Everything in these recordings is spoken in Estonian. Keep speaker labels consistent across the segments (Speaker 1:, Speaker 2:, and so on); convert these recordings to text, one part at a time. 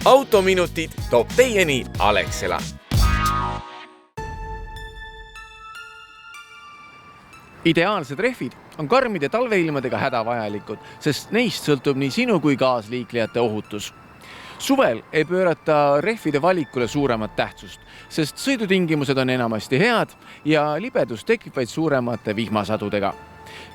Speaker 1: autominutid toob teieni Alexela. Ideaalsed rehvid on karmide talveilmadega hädavajalikud, sest neist sõltub nii sinu kui kaasliiklejate ohutus. Suvel ei pöörata rehvide valikule suuremat tähtsust, sest sõidutingimused on enamasti head ja libedus tekib vaid suuremate vihmasadudega.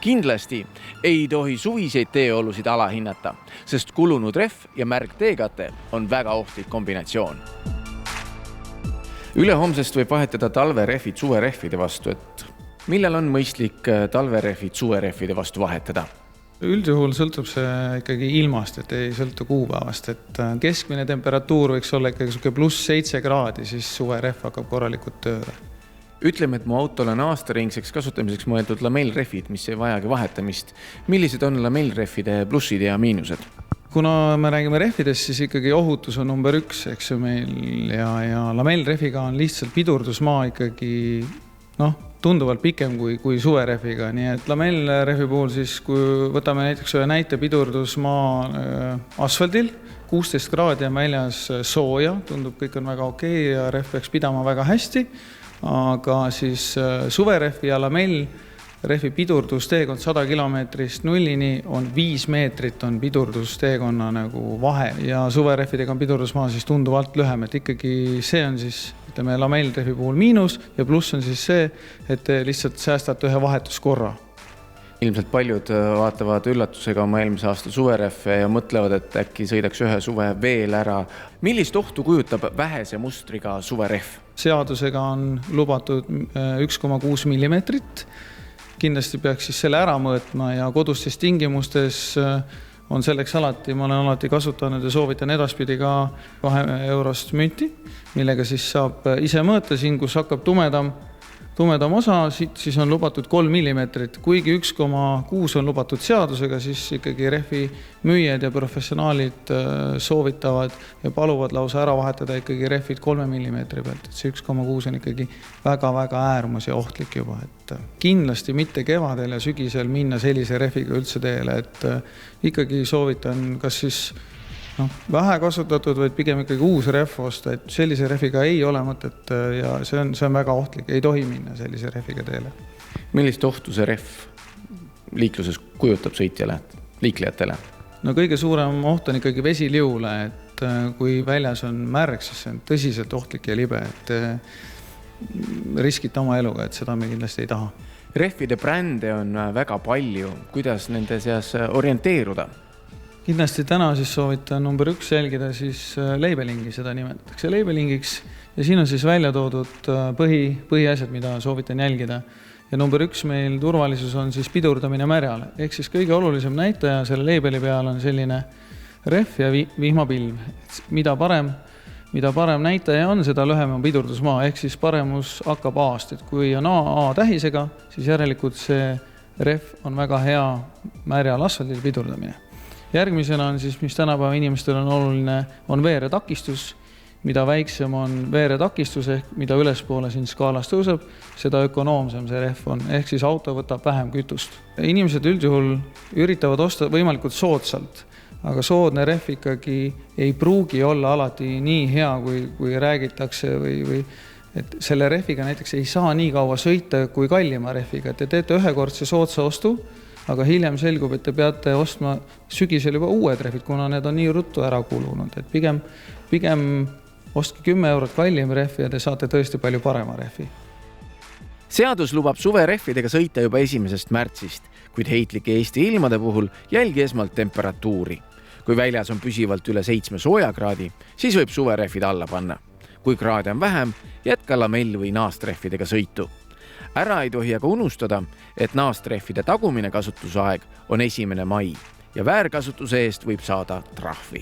Speaker 1: Kindlasti ei tohi suviseid teeolusid alahinnata, sest kulunud rehv ja märg teekate on väga ohtlik kombinatsioon. Ülehomsest võib vahetada talverehvid suverehvide vastu, et millal on mõistlik talverehvid suverehvide vastu vahetada?
Speaker 2: Üldjuhul sõltub see ikkagi ilmast, et ei sõltu kuupäevast, et keskmine temperatuur võiks olla ikkagi +7 kraadi, siis suverehv hakkab korralikult tööle.
Speaker 1: Ütleme, et mu autol on aastaringseks kasutamiseks mõeldud lamellrehvid, mis ei vajagi vahetamist. Millised on lamellrehvide plussid ja miinused?
Speaker 2: Kuna me räägime rehvidest, siis ikkagi ohutus on number 1, eks ju meil, ja lamellrehviga on lihtsalt pidurdusmaa ikkagi tunduvalt pikem kui suverehviga. Nii et lamellrehvi puhul siis, kui võtame näiteks ühe näite pidurdusmaa asfaldil, 16 kraadi on väljas sooja, tundub kõik on väga okei ja rehv peaks pidama väga hästi, aga siis suverehvi ja lamellrehvi pidurdusteekond 100 kilomeetrist nullini on 5 meetrit on pidurdusteekonna nagu vahe ja suverehvidega on pidurdusmaa siis tunduvalt lühem, et ikkagi see on siis lamellrehvi puhul miinus ja pluss on siis see, et te lihtsalt säästate ühe vahetuskorra.
Speaker 1: Ilmselt paljud vaatavad üllatusega oma eelmise aasta suverehve ja mõtlevad, et äkki sõidaks ühe suve veel ära. Millist ohtu kujutab vähese mustriga suverehv?
Speaker 2: Seadusega on lubatud 1,6 millimeetrit. Kindlasti peaks siis selle ära mõõtma ja kodustes tingimustes on selleks alati, ma olen alati kasutanud ja soovitan edaspidi ka 2 eurost münti, millega siis saab ise mõõta siin, kus hakkab tumedam osa, siis on lubatud 3 millimeetrit. Kuigi 1,6 on lubatud seadusega, siis ikkagi rehvi müüjad ja professionaalid soovitavad ja paluvad lausa ära vahetada ikkagi rehvid 3 millimeetri pealt. Et see 1,6 on ikkagi väga-väga äärmus ja ohtlik juba. Et kindlasti mitte kevadel ja sügisel minna sellise rehviga üldse teele, et ikkagi soovitan kas siis vähe kasutatud, vaid pigem ikkagi uus rehv osta, et sellise rehviga ei ole mõtet ja see on väga ohtlik, ei tohi minna sellise rehviga teele.
Speaker 1: Millist ohtu see rehv liikluses kujutab sõitjale, liiklejatele?
Speaker 2: Kõige suurem oht on ikkagi vesiliule, et kui väljas on märg, siis see on tõsiselt ohtlik ja libe, et riskita oma eluga, et seda me kindlasti ei taha.
Speaker 1: Rehvide brände on väga palju, kuidas nende seas orienteeruda?
Speaker 2: Kindlasti täna siis soovitan number 1 jälgida siis labelingi, seda nimetatakse labelingiks ja siin on siis välja toodud põhiasjad, mida soovitan jälgida. Ja number 1 meil turvalisus on siis pidurdamine märjale. Ehk siis kõige olulisem näitaja selle labeli peal on selline rehv ja vihmapilv. Mida parem näitaja on, seda lühem on pidurdusmaa, ehk siis paremus hakkab A-st. Et kui on A tähisega, siis järelikult see rehv on väga hea märjal asfaldil pidurdamine. Järgmisena on siis, mis tänapäeva inimestel on oluline, on veeretakistus. Mida väiksem on veeretakistus, ehk mida ülespoole siin skaalas tõuseb, seda ökonoomsem see rehv on, ehk siis auto võtab vähem kütust. Inimesed üldjuhul üritavad osta võimalikult soodsalt, aga soodne rehv ikkagi ei pruugi olla alati nii hea, kui räägitakse või et selle rehviga näiteks ei saa nii kaua sõita kui kallima rehviga, et te teete ühekordse soodsa ostu, aga hiljem selgub, et te peate ostma sügisel juba uued rehvid, kuna need on nii ruttu ära kulunud. Et pigem ostke 10 eurot kallim rehvi ja te saate tõesti palju parema rehvi.
Speaker 1: Seadus lubab suverehvidega sõita juba 1. märtsist, kuid heitlike Eesti ilmade puhul jälgi esmalt temperatuuri. Kui väljas on püsivalt üle 7 soojakraadi, siis võib suverehvid alla panna. Kui kraade on vähem, jätka lamell- või naastrehvidega sõitu. Ära ei tohi aga unustada, et naastrehvide tagumine kasutusaeg on 1. mai ja väärkasutuse eest võib saada trahvi.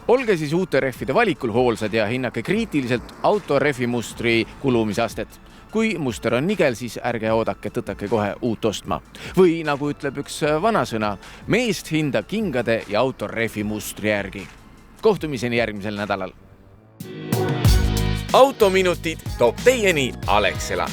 Speaker 1: Olge siis uute rehvide valikul hoolsad ja hinnake kriitiliselt autorehvi mustri kulumisastet. Kui muster on nigel, siis ärge oodake, tõtake kohe uut ostma. Või nagu ütleb üks vanasõna, meest hindab kingade ja autorehvi mustri järgi. Kohtumiseni järgmisel nädalal. Autominutid toob teieni Alexela.